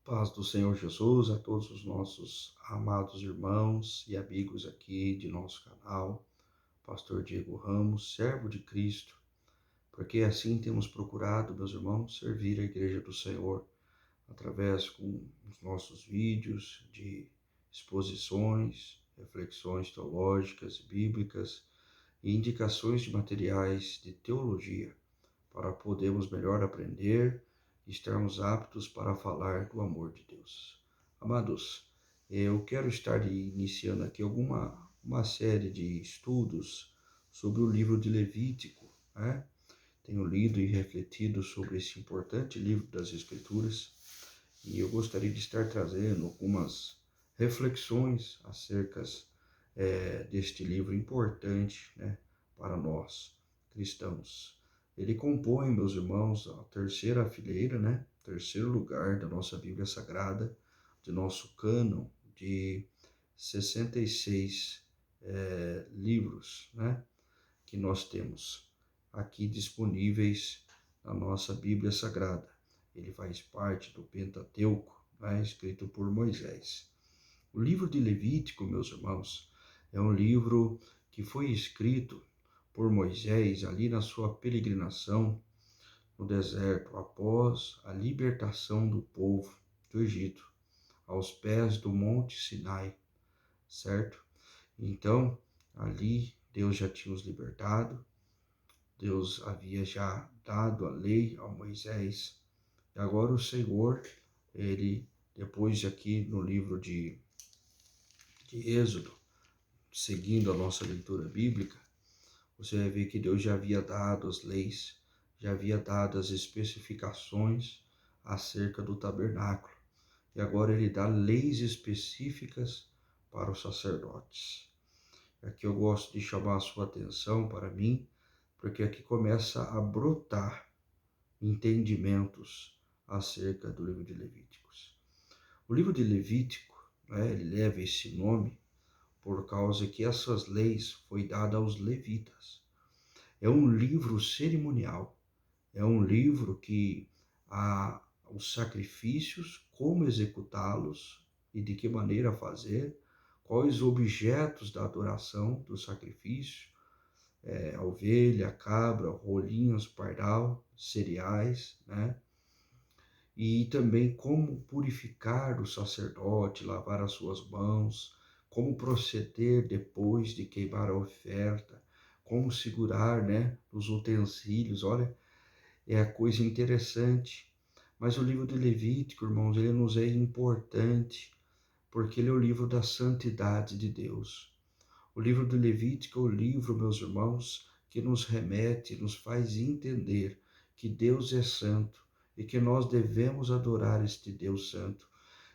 Paz do Senhor Jesus a todos os nossos amados irmãos e amigos aqui de nosso canal, Pastor Diego Ramos, servo de Cristo, porque assim temos procurado, meus irmãos, servir a Igreja do Senhor através com os nossos vídeos de exposições, reflexões teológicas, bíblicas e indicações de materiais de teologia para podermos melhor aprender e estarmos aptos para falar do amor de Deus. Amados, eu quero estar iniciando aqui uma série de estudos sobre o livro de Levítico, né? Tenho lido e refletido sobre esse importante livro das Escrituras e eu gostaria de estar trazendo algumas reflexões acerca deste livro importante, né, para nós cristãos. Ele compõe, meus irmãos, a terceira fileira, né, terceiro lugar da nossa Bíblia Sagrada, de nosso cânon de 66 livros, né, que nós temos aqui disponíveis na nossa Bíblia Sagrada. Ele faz parte do Pentateuco, né, escrito por Moisés. O livro de Levítico, meus irmãos, é um livro que foi escrito por Moisés ali na sua peregrinação no deserto, após a libertação do povo do Egito, aos pés do Monte Sinai, certo? Então, ali Deus já tinha os libertado, Deus havia já dado a lei a Moisés, e agora o Senhor, ele, depois aqui no livro de Êxodo, seguindo a nossa leitura bíblica, você vai ver que Deus já havia dado as leis, já havia dado as especificações acerca do tabernáculo. E agora ele dá leis específicas para os sacerdotes. Aqui eu gosto de chamar a sua atenção para mim, porque aqui começa a brotar entendimentos acerca do livro de Levíticos. O livro de Levítico, né, ele leva esse nome por causa que essas leis foi dada aos levitas. É um livro cerimonial, é um livro que há os sacrifícios, como executá-los e de que maneira fazer, quais objetos da adoração do sacrifício, a ovelha, a cabra, rolinhos, pardal, cereais, né? E também como purificar o sacerdote, lavar as suas mãos, como proceder depois de queimar a oferta, como segurar, né, os utensílios. Olha, é a coisa interessante. Mas o livro de Levítico, irmãos, ele nos é importante, porque ele é o livro da santidade de Deus. O livro de Levítico é o livro, meus irmãos, que nos remete, nos faz entender que Deus é santo e que nós devemos adorar este Deus santo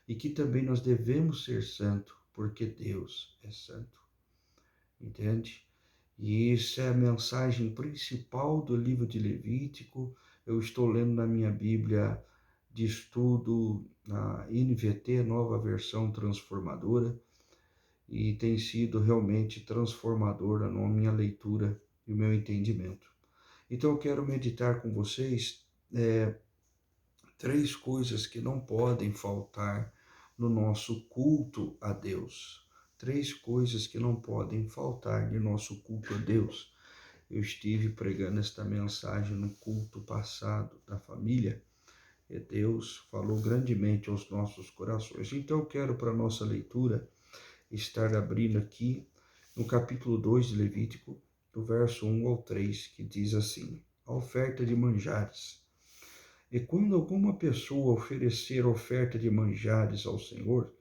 e que também nós devemos ser santo porque Deus é santo. Entende? E isso é a mensagem principal do livro de Levítico. Eu estou lendo na minha Bíblia de estudo, na NVT, Nova Versão Transformadora, e tem sido realmente transformadora na minha leitura e o meu entendimento. Então eu quero meditar com vocês três coisas que não podem faltar no nosso culto a Deus. Três coisas que não podem faltar no nosso culto a Deus. Eu estive pregando esta mensagem no culto passado da família e Deus falou grandemente aos nossos corações. Então eu quero para a nossa leitura estar abrindo aqui no capítulo 2 de Levítico, do verso 1 ao 3, que diz assim: a oferta de manjares. E quando alguma pessoa oferecer oferta de manjares ao Senhor,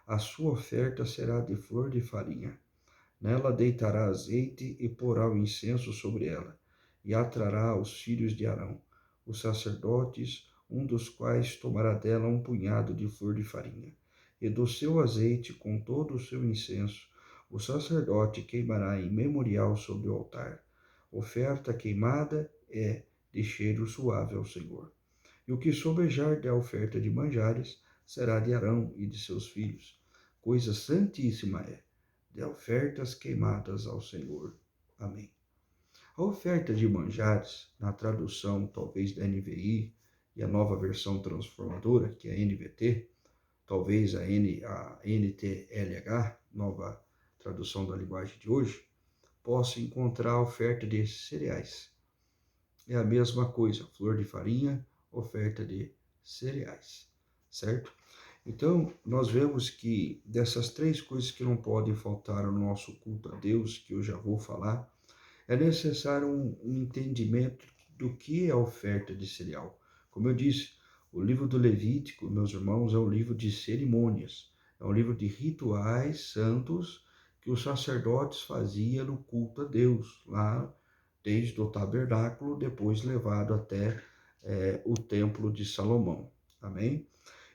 a sua oferta será de flor de farinha. Nela deitará azeite e porá o incenso sobre ela, e atrará os filhos de Arão, os sacerdotes, um dos quais tomará dela um punhado de flor de farinha. E do seu azeite, com todo o seu incenso, o sacerdote queimará em memorial sobre o altar. Oferta queimada é de cheiro suave ao Senhor. E o que sobejar da oferta de manjares será de Arão e de seus filhos. Coisa santíssima é, de ofertas queimadas ao Senhor. Amém. A oferta de manjares, na tradução talvez da NVI e a nova versão transformadora, que é a NVT, talvez a NTLH, nova tradução da linguagem de hoje, possa encontrar a oferta de cereais. É a mesma coisa, flor de farinha, oferta de cereais, certo? Então, nós vemos que dessas três coisas que não podem faltar no nosso culto a Deus, que eu já vou falar, é necessário um entendimento do que é a oferta de cereal. Como eu disse, o livro do Levítico, meus irmãos, é um livro de cerimônias, é um livro de rituais santos que os sacerdotes faziam no culto a Deus, lá desde o tabernáculo, depois levado até o templo de Salomão. Amém?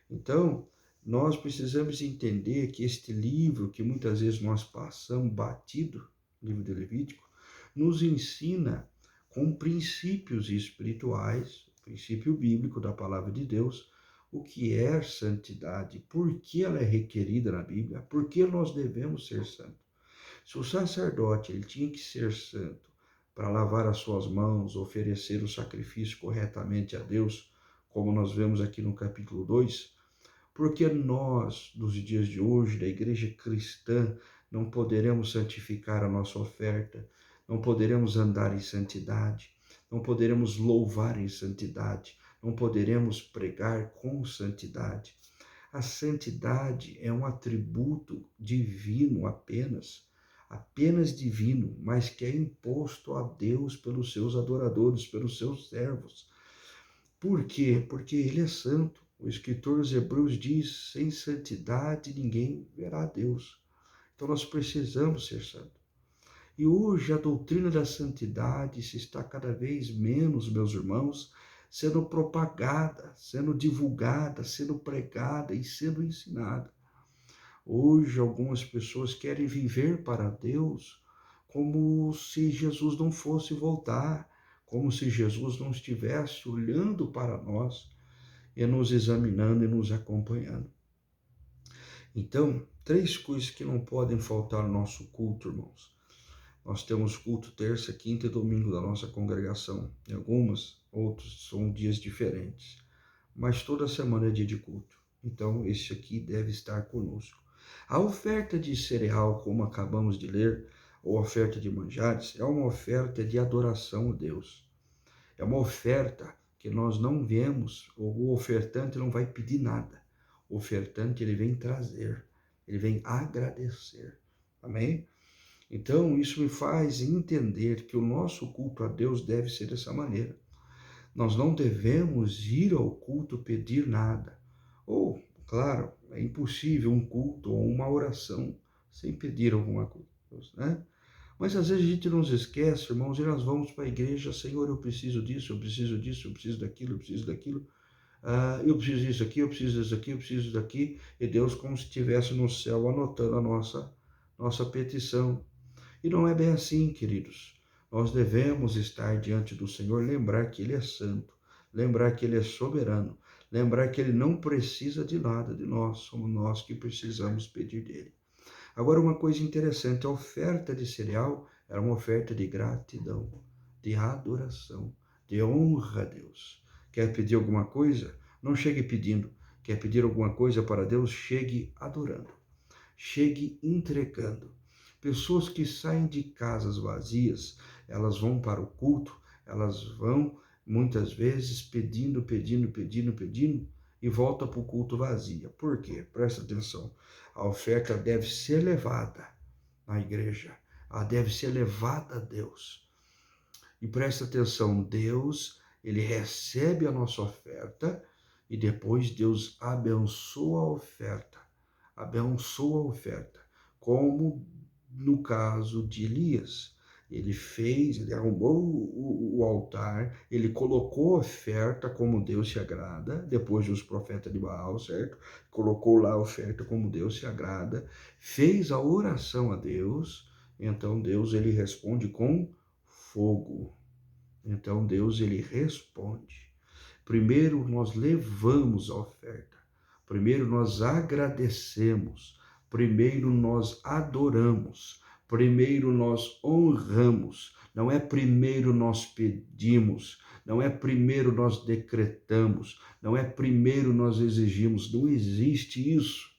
Então, nós precisamos entender que este livro, que muitas vezes nós passamos batido, livro de Levítico, nos ensina com princípios espirituais, princípio bíblico da palavra de Deus, o que é santidade, por que ela é requerida na Bíblia, por que nós devemos ser santos. Se o sacerdote ele tinha que ser santo para lavar as suas mãos, oferecer o sacrifício corretamente a Deus, como nós vemos aqui no capítulo 2, porque nós, nos dias de hoje, da igreja cristã, não poderemos santificar a nossa oferta, não poderemos andar em santidade, não poderemos louvar em santidade, não poderemos pregar com santidade. A santidade é um atributo divino apenas divino, mas que é imposto a Deus pelos seus adoradores, pelos seus servos. Por quê? Porque ele é santo. O escritor dos Hebreus diz, sem santidade ninguém verá Deus. Então nós precisamos ser santos. E hoje a doutrina da santidade se está cada vez menos, meus irmãos, sendo propagada, sendo divulgada, sendo pregada e sendo ensinada. Hoje algumas pessoas querem viver para Deus como se Jesus não fosse voltar, como se Jesus não estivesse olhando para nós e nos examinando e nos acompanhando. Então, três coisas que não podem faltar no nosso culto, irmãos. Nós temos culto terça, quinta e domingo da nossa congregação. Em algumas, outros são dias diferentes. Mas toda semana é dia de culto. Então, esse aqui deve estar conosco. A oferta de cereal, como acabamos de ler, ou oferta de manjares, é uma oferta de adoração a Deus. É uma oferta que nós não vemos, o ofertante não vai pedir nada. O ofertante, ele vem trazer, ele vem agradecer. Amém? Então, isso me faz entender que o nosso culto a Deus deve ser dessa maneira. Nós não devemos ir ao culto pedir nada. Ou, claro, é impossível um culto ou uma oração sem pedir alguma coisa, né? Mas às vezes a gente nos esquece, irmãos, e nós vamos para a igreja, Senhor, eu preciso disso, eu preciso disso, eu preciso daquilo, eu preciso daquilo. Eu preciso disso aqui, eu preciso disso aqui, eu preciso disso daqui. E Deus como se estivesse no céu anotando a nossa petição. E não é bem assim, queridos. Nós devemos estar diante do Senhor, lembrar que Ele é santo, lembrar que Ele é soberano, lembrar que Ele não precisa de nada de nós, somos nós que precisamos pedir dele. Agora, uma coisa interessante, a oferta de cereal era uma oferta de gratidão, de adoração, de honra a Deus. Quer pedir alguma coisa? Não chegue pedindo. Quer pedir alguma coisa para Deus? Chegue adorando. Chegue entregando. Pessoas que saem de casas vazias, elas vão para o culto, elas vão muitas vezes pedindo, e volta para o culto vazia. Por quê? Presta atenção. A oferta deve ser levada na igreja. Ela deve ser levada a Deus. E presta atenção, Deus, ele recebe a nossa oferta e depois Deus abençoa a oferta. Abençoa a oferta. Como no caso de Elias. Ele arrumou o altar, ele colocou a oferta como Deus se agrada, depois dos profetas de Baal, certo? Colocou lá a oferta como Deus se agrada, fez a oração a Deus, então Deus ele responde com fogo. Então Deus ele responde. Primeiro nós levamos a oferta, primeiro nós agradecemos, primeiro nós adoramos, primeiro nós honramos, não é primeiro nós pedimos, não é primeiro nós decretamos, não é primeiro nós exigimos, não existe isso.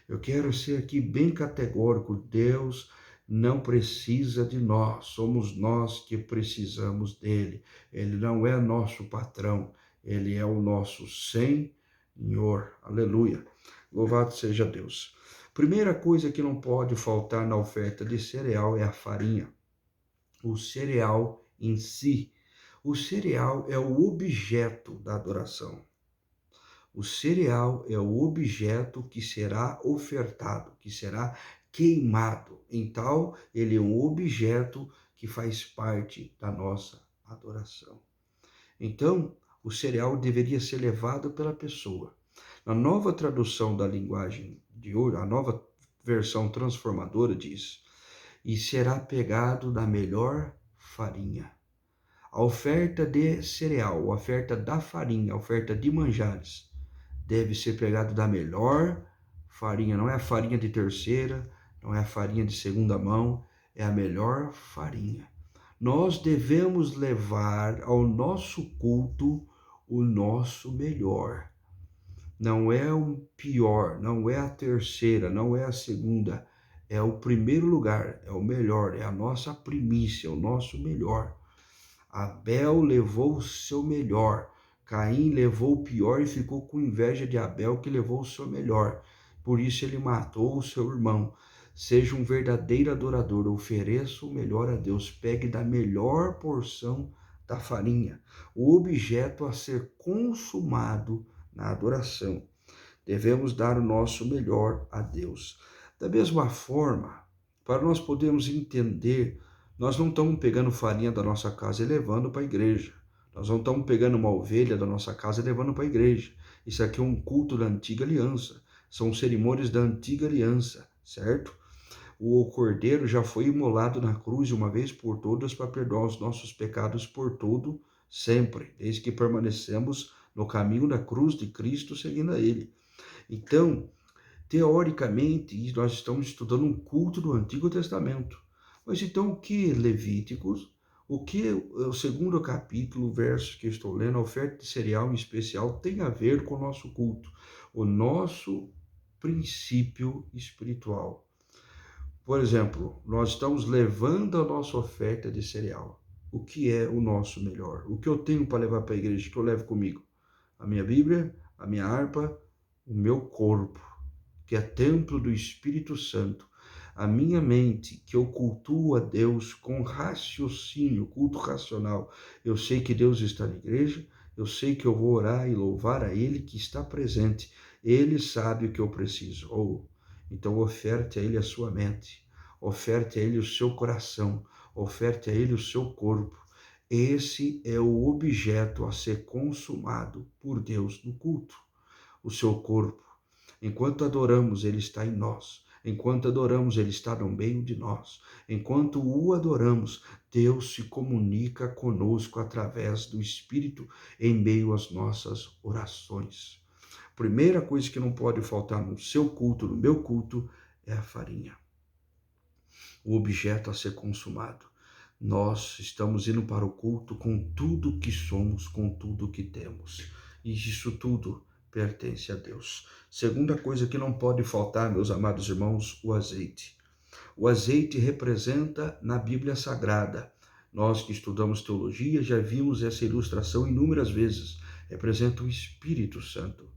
Eu quero ser aqui bem categórico, Deus não precisa de nós, somos nós que precisamos dele. Ele não é nosso patrão, ele é o nosso Senhor. Aleluia. Louvado seja Deus. Primeira coisa que não pode faltar na oferta de cereal é a farinha. O cereal em si. O cereal é o objeto da adoração. O cereal é o objeto que será ofertado, que será queimado. Então, ele é um objeto que faz parte da nossa adoração. Então, o cereal deveria ser levado pela pessoa. Na nova tradução da linguagem de hoje, a nova versão transformadora diz: e será pegado da melhor farinha. A oferta de cereal, a oferta da farinha, a oferta de manjares, deve ser pegado da melhor farinha. Não é a farinha de terceira, não é a farinha de segunda mão, é a melhor farinha. Nós devemos levar ao nosso culto o nosso melhor. Não é o pior, não é a terceira, não é a segunda, é o primeiro lugar, é o melhor, é a nossa primícia, o nosso melhor. Abel levou o seu melhor, Caim levou o pior e ficou com inveja de Abel, que levou o seu melhor. Por isso ele matou o seu irmão. Seja um verdadeiro adorador, ofereça o melhor a Deus, pegue da melhor porção da farinha, o objeto a ser consumado na adoração. Devemos dar o nosso melhor a Deus. Da mesma forma, para nós podermos entender, nós não estamos pegando farinha da nossa casa e levando para a igreja. Nós não estamos pegando uma ovelha da nossa casa e levando para a igreja. Isso aqui é um culto da antiga aliança. São cerimônias da antiga aliança, certo? O cordeiro já foi imolado na cruz uma vez por todas para perdoar os nossos pecados por todo sempre, desde que permanecemos no caminho da cruz de Cristo, seguindo a ele. Então, teoricamente, nós estamos estudando um culto do Antigo Testamento. Mas então o que Levíticos, o que o segundo capítulo, versos que estou lendo, a oferta de cereal em especial, tem a ver com o nosso culto, o nosso princípio espiritual. Por exemplo, nós estamos levando a nossa oferta de cereal. O que é o nosso melhor? O que eu tenho para levar para a igreja, que eu levo comigo? A minha Bíblia, a minha harpa, o meu corpo, que é templo do Espírito Santo, a minha mente, que eu cultuo a Deus com raciocínio, culto racional. Eu sei que Deus está na igreja, eu sei que eu vou orar e louvar a Ele que está presente. Ele sabe o que eu preciso. Então oferte a Ele a sua mente, oferte a Ele o seu coração, oferte a Ele o seu corpo. Esse é o objeto a ser consumado por Deus no culto, o seu corpo. Enquanto adoramos, Ele está em nós. Enquanto adoramos, Ele está no meio de nós. Enquanto o adoramos, Deus se comunica conosco através do Espírito em meio às nossas orações. Primeira coisa que não pode faltar no seu culto, no meu culto, é a farinha. O objeto a ser consumado. Nós estamos indo para o culto com tudo que somos, com tudo que temos. E isso tudo pertence a Deus. Segunda coisa que não pode faltar, meus amados irmãos, o azeite. O azeite representa na Bíblia Sagrada. Nós que estudamos teologia já vimos essa ilustração inúmeras vezes. Representa o Espírito Santo.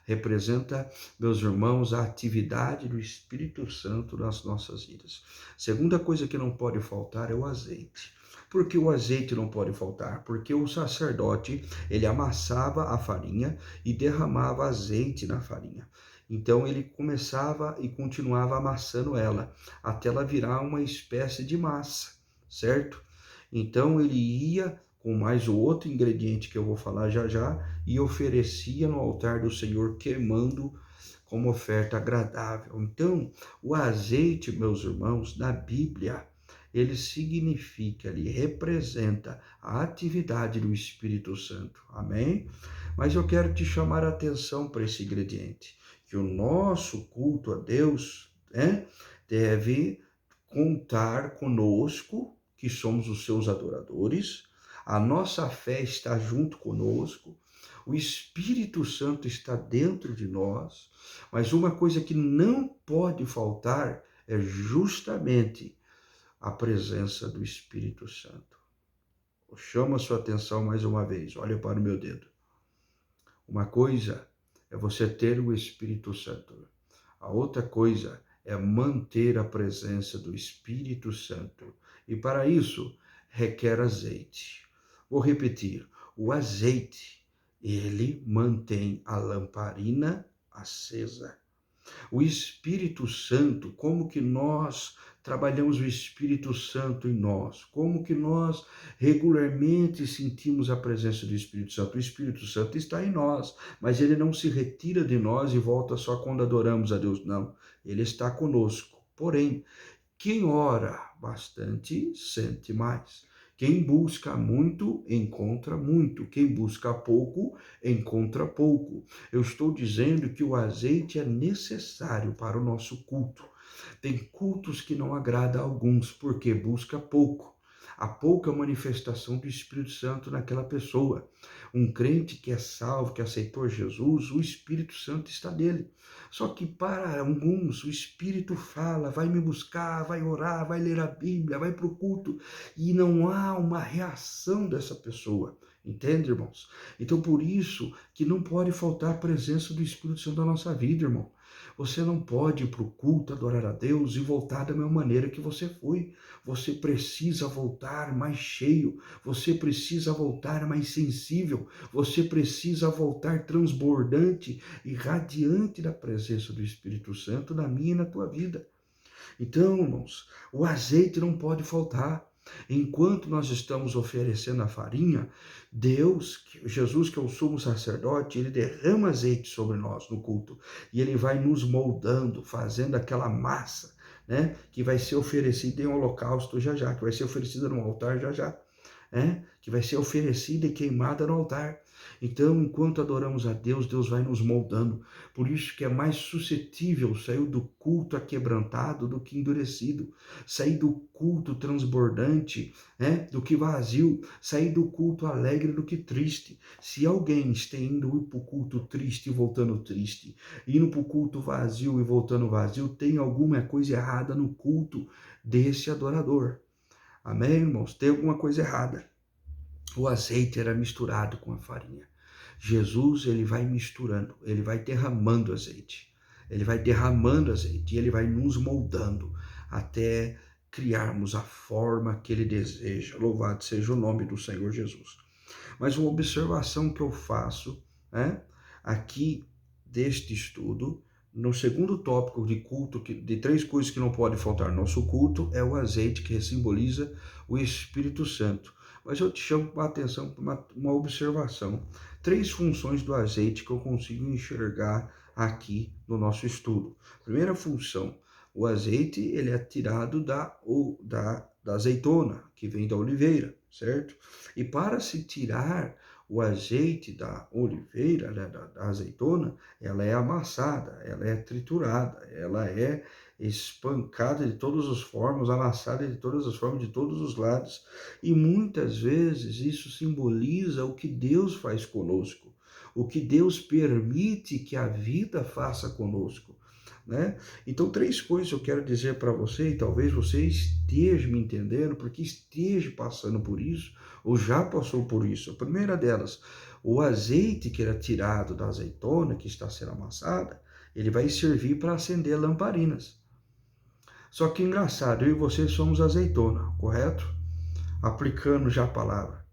Representa, meus irmãos, a atividade do Espírito Santo nas nossas vidas. Segunda coisa que não pode faltar é o azeite. Por que o azeite não pode faltar? Porque o sacerdote, ele amassava a farinha e derramava azeite na farinha. Então ele começava e continuava amassando ela, até ela virar uma espécie de massa, certo? Então ele ia com mais o outro ingrediente que eu vou falar já já, e oferecia no altar do Senhor, queimando como oferta agradável. Então, o azeite, meus irmãos, na Bíblia, ele significa, ele representa a atividade do Espírito Santo. Amém? Mas eu quero te chamar a atenção para esse ingrediente, que o nosso culto a Deus deve contar conosco, que somos os seus adoradores, A nossa fé está junto conosco, o Espírito Santo está dentro de nós, mas uma coisa que não pode faltar é justamente a presença do Espírito Santo. Eu chamo a sua atenção mais uma vez, olha para o meu dedo. Uma coisa é você ter o Espírito Santo. A outra coisa é manter a presença do Espírito Santo. E para isso, requer azeite. Vou repetir, o azeite, ele mantém a lamparina acesa. O Espírito Santo, como que nós trabalhamos o Espírito Santo em nós? Como que nós regularmente sentimos a presença do Espírito Santo? O Espírito Santo está em nós, mas ele não se retira de nós e volta só quando adoramos a Deus, não. Ele está conosco. Porém, quem ora bastante, sente mais. Quem busca muito, encontra muito. Quem busca pouco, encontra pouco. Eu estou dizendo que o azeite é necessário para o nosso culto. Tem cultos que não agrada a alguns, porque busca pouco. Há pouca manifestação do Espírito Santo naquela pessoa. Um crente que é salvo, que aceitou Jesus, o Espírito Santo está nele. Só que para alguns o Espírito fala, vai me buscar, vai orar, vai ler a Bíblia, vai para o culto, e não há uma reação dessa pessoa. Entende, irmãos? Então, por isso que não pode faltar a presença do Espírito Santo na nossa vida, irmão. Você não pode ir para o culto, adorar a Deus e voltar da mesma maneira que você foi. Você precisa voltar mais cheio, você precisa voltar mais sensível, você precisa voltar transbordante e radiante da presença do Espírito Santo na minha e na tua vida. Então, irmãos, o azeite não pode faltar. Enquanto nós estamos oferecendo a farinha, Deus, Jesus, que é o sumo sacerdote, ele derrama azeite sobre nós no culto e ele vai nos moldando, fazendo aquela massa, né, que vai ser oferecida em holocausto já já, que vai ser oferecida no altar já já, que vai ser oferecida e queimada no altar. Então, enquanto adoramos a Deus, Deus vai nos moldando. Por isso que é mais suscetível sair do culto aquebrantado do que endurecido, sair do culto transbordante, do que vazio, sair do culto alegre do que triste. Se alguém está indo para o culto triste e voltando triste, indo para o culto vazio e voltando vazio, tem alguma coisa errada no culto desse adorador. Amém, irmãos? Tem alguma coisa errada. O azeite era misturado com a farinha. Jesus, ele vai misturando, ele vai derramando azeite. Ele vai derramando azeite e ele vai nos moldando até criarmos a forma que ele deseja. Louvado seja o nome do Senhor Jesus. Mas uma observação que eu faço, aqui deste estudo, no segundo tópico de culto, de 3 coisas que não podem faltar no nosso culto, é o azeite, que simboliza o Espírito Santo. Mas eu te chamo a atenção para uma observação. 3 funções do azeite que eu consigo enxergar aqui no nosso estudo. Primeira função, o azeite ele é tirado da azeitona, que vem da oliveira, certo? E para se tirar o azeite da oliveira, né, da azeitona, ela é amassada, ela é triturada, ela é espancada de todas as formas, amassada de todas as formas, de todos os lados. E muitas vezes isso simboliza o que Deus faz conosco, o que Deus permite que a vida faça conosco. Então, 3 coisas eu quero dizer para você, e talvez você esteja me entendendo, porque esteja passando por isso, ou já passou por isso. A primeira delas, o azeite que era tirado da azeitona, que está sendo amassada, ele vai servir para acender lamparinas. Só que engraçado, eu e você somos azeitona, correto? Aplicando já a palavra.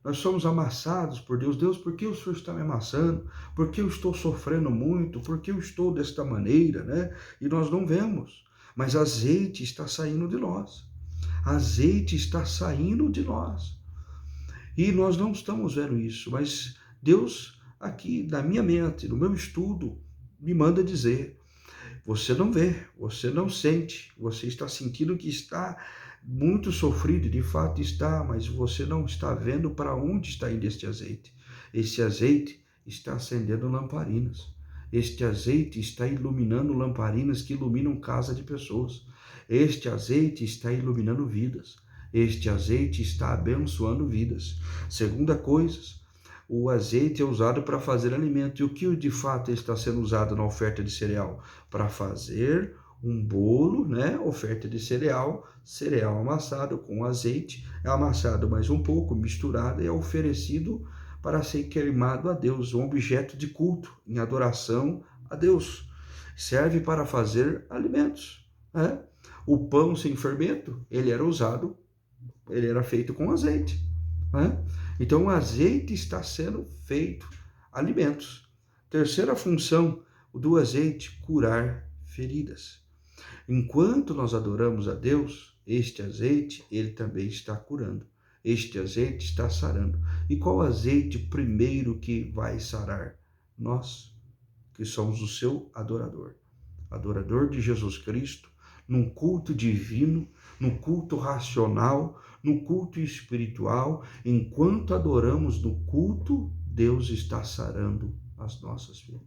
Nós somos amassados por Deus. Deus, por que o Senhor está me amassando? Por que eu estou sofrendo muito? Por que eu estou desta maneira, E nós não vemos. Mas azeite está saindo de nós. Azeite está saindo de nós. E nós não estamos vendo isso. Mas Deus, aqui na minha mente, no meu estudo, me manda dizer: você não vê, você não sente, você está sentindo que está muito sofrido, de fato está, mas você não está vendo para onde está indo este azeite. Esse azeite está acendendo lamparinas. Este azeite está iluminando lamparinas que iluminam casa de pessoas. Este azeite está iluminando vidas. Este azeite está abençoando vidas. Segunda coisa, o azeite é usado para fazer alimento. E o que de fato está sendo usado na oferta de cereal? Para fazer um bolo, né? Oferta de cereal, cereal amassado com azeite, é amassado mais um pouco, misturado e é oferecido para ser queimado a Deus, um objeto de culto, em adoração a Deus. Serve para fazer alimentos, né? O pão sem fermento, ele era feito com azeite, né? Então o azeite está sendo feito alimentos. Terceira função do azeite, curar feridas. Enquanto nós adoramos a Deus, este azeite, ele também está curando. Este azeite está sarando. E qual azeite primeiro que vai sarar? Nós, que somos o seu adorador. Adorador de Jesus Cristo, num culto divino, num culto racional, no culto espiritual. Enquanto adoramos no culto, Deus está sarando as nossas vidas.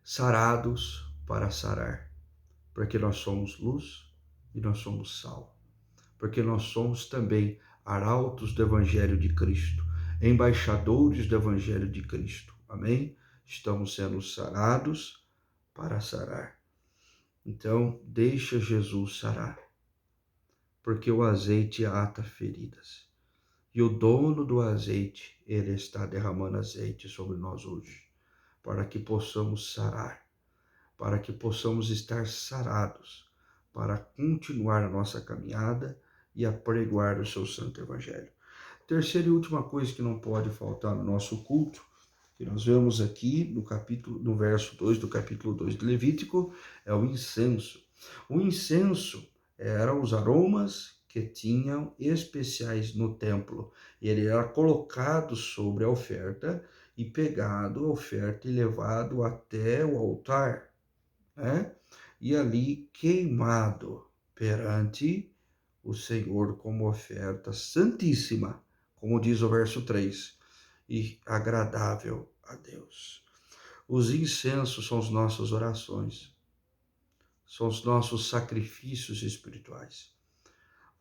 Sarados para sarar, porque nós somos luz e nós somos sal, porque nós somos também arautos do Evangelho de Cristo, embaixadores do Evangelho de Cristo, amém? Estamos sendo sarados para sarar. Então, deixa Jesus sarar, porque o azeite ata feridas. E o dono do azeite, ele está derramando azeite sobre nós hoje, para que possamos sarar, para que possamos estar sarados, para continuar a nossa caminhada e apregoar o seu santo evangelho. Terceira e última coisa que não pode faltar no nosso culto, que nós vemos aqui no verso 2 do capítulo 2 de Levítico, é o incenso. O incenso eram os aromas que tinham especiais no templo. Ele era colocado sobre a oferta e pegado a oferta e levado até o altar, né? E ali queimado perante o Senhor como oferta santíssima, como diz o verso 3, e agradável a Deus. Os incensos são as nossas orações, são os nossos sacrifícios espirituais.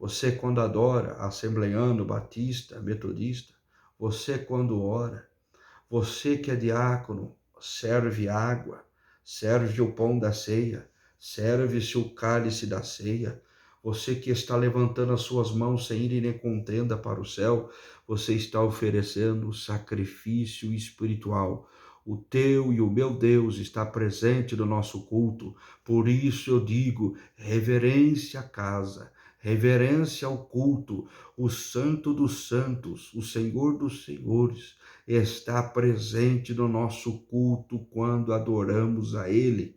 Você, quando adora, assembleiano, batista, metodista, você, quando ora, você que é diácono, serve água, serve o pão da ceia, serve-se o cálice da ceia, você que está levantando as suas mãos sem ir nem contenda para o céu, você está oferecendo sacrifício espiritual. O teu e o meu Deus está presente no nosso culto, por isso eu digo, reverência à casa, reverência ao culto, o Santo dos Santos, o Senhor dos Senhores, está presente no nosso culto quando adoramos a Ele.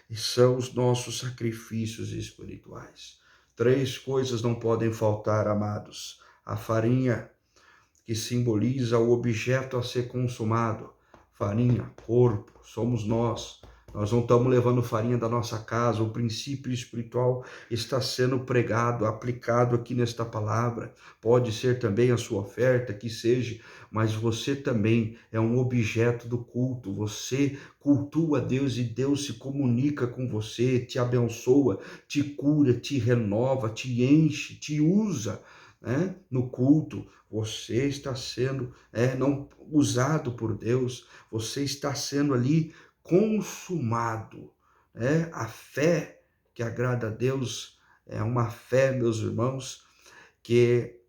E são os nossos sacrifícios espirituais. 3 coisas não podem faltar, amados. A farinha, que simboliza o objeto a ser consumado. Farinha, corpo, somos nós. Nós não estamos levando farinha da nossa casa. O princípio espiritual está sendo pregado, aplicado aqui nesta palavra. Pode ser também a sua oferta, que seja, mas você também é um objeto do culto. Você cultua Deus e Deus se comunica com você, te abençoa, te cura, te renova, te enche, te usa, né? No culto. Você está sendo não usado por Deus, você está sendo ali consumado. A fé que agrada a Deus é uma fé, meus irmãos, que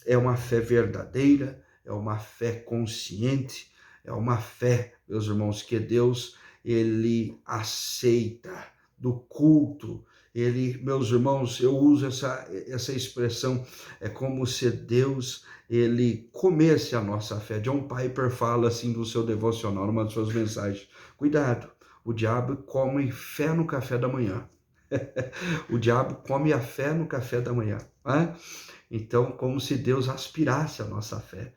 é uma fé verdadeira, é uma fé consciente, é uma fé, meus irmãos, que Deus, ele aceita do culto. Ele, meus irmãos, eu uso essa expressão, é como se Deus, ele comesse a nossa fé. John Piper fala assim do seu devocional, numa de suas mensagens: cuidado, o diabo come fé no café da manhã. O diabo come a fé no café da manhã, né? Então, como se Deus aspirasse a nossa fé.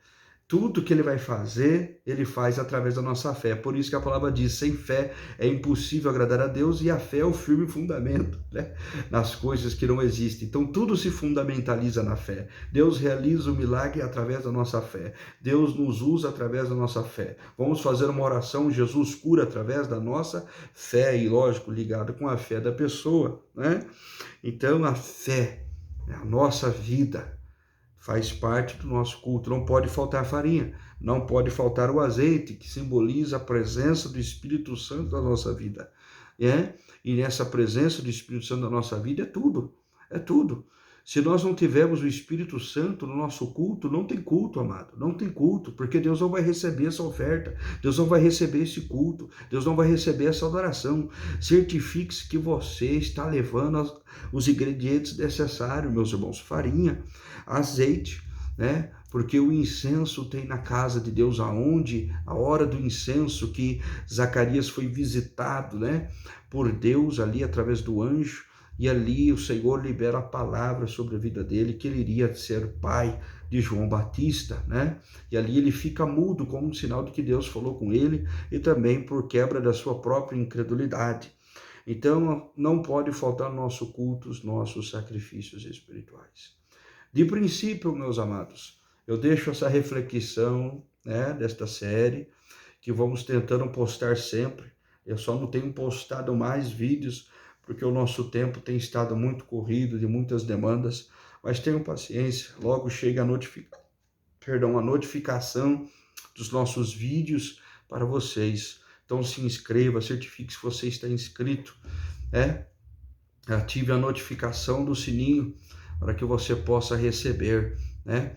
Tudo que ele vai fazer, ele faz através da nossa fé. Por isso que a palavra diz, sem fé é impossível agradar a Deus, e a fé é o firme fundamento, né? Nas coisas que não existem. Então, tudo se fundamentaliza na fé. Deus realiza o milagre através da nossa fé. Deus nos usa através da nossa fé. Vamos fazer uma oração, Jesus cura através da nossa fé, e lógico, ligado com a fé da pessoa, né? Então, a fé A nossa vida faz parte do nosso culto. Não pode faltar farinha, não pode faltar o azeite, que simboliza a presença do Espírito Santo na nossa vida. E nessa presença do Espírito Santo na nossa vida é tudo. Se nós não tivermos o Espírito Santo no nosso culto, não tem culto, amado. Não tem culto, porque Deus não vai receber essa oferta, Deus não vai receber esse culto, Deus não vai receber essa adoração. Certifique-se que você está levando os ingredientes necessários, meus irmãos, farinha, azeite, né? Porque o incenso tem na casa de Deus, aonde a hora do incenso que Zacarias foi visitado, né, por Deus ali através do anjo, e ali o Senhor libera a palavra sobre a vida dele, que ele iria ser pai de João Batista, né? E ali ele fica mudo como um sinal de que Deus falou com ele, e também por quebra da sua própria incredulidade. Então não pode faltar no nosso culto os nossos sacrifícios espirituais. De princípio, meus amados, eu deixo essa reflexão, né, desta série, que vamos tentando postar sempre. Eu só não tenho postado mais vídeos, porque o nosso tempo tem estado muito corrido, de muitas demandas, mas tenham paciência, logo chega a notificação dos nossos vídeos para vocês. Então se inscreva, certifique se você está inscrito, ative a notificação do sininho para que você possa receber, né,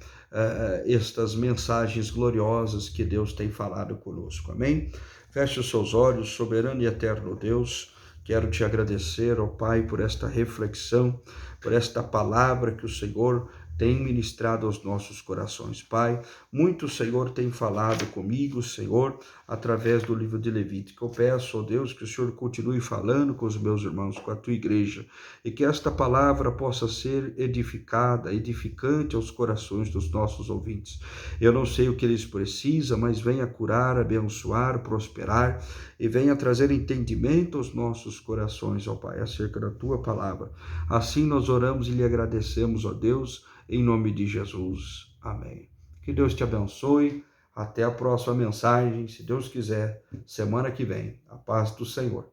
estas mensagens gloriosas que Deus tem falado conosco. Amém? Feche os seus olhos, soberano e eterno Deus. Quero te agradecer, ó Pai, por esta reflexão, por esta palavra que o Senhor tem ministrado aos nossos corações. Pai, muito o Senhor tem falado comigo, Senhor, através do livro de Levítico. Eu peço, ó Deus, que o Senhor continue falando com os meus irmãos, com a tua igreja, e que esta palavra possa ser edificante aos corações dos nossos ouvintes. Eu não sei o que eles precisam, mas venha curar, abençoar, prosperar, e venha trazer entendimento aos nossos corações, ó Pai, acerca da tua palavra. Assim nós oramos e lhe agradecemos, ó Deus, em nome de Jesus. Amém. Que Deus te abençoe. Até a próxima mensagem, se Deus quiser, semana que vem. A paz do Senhor.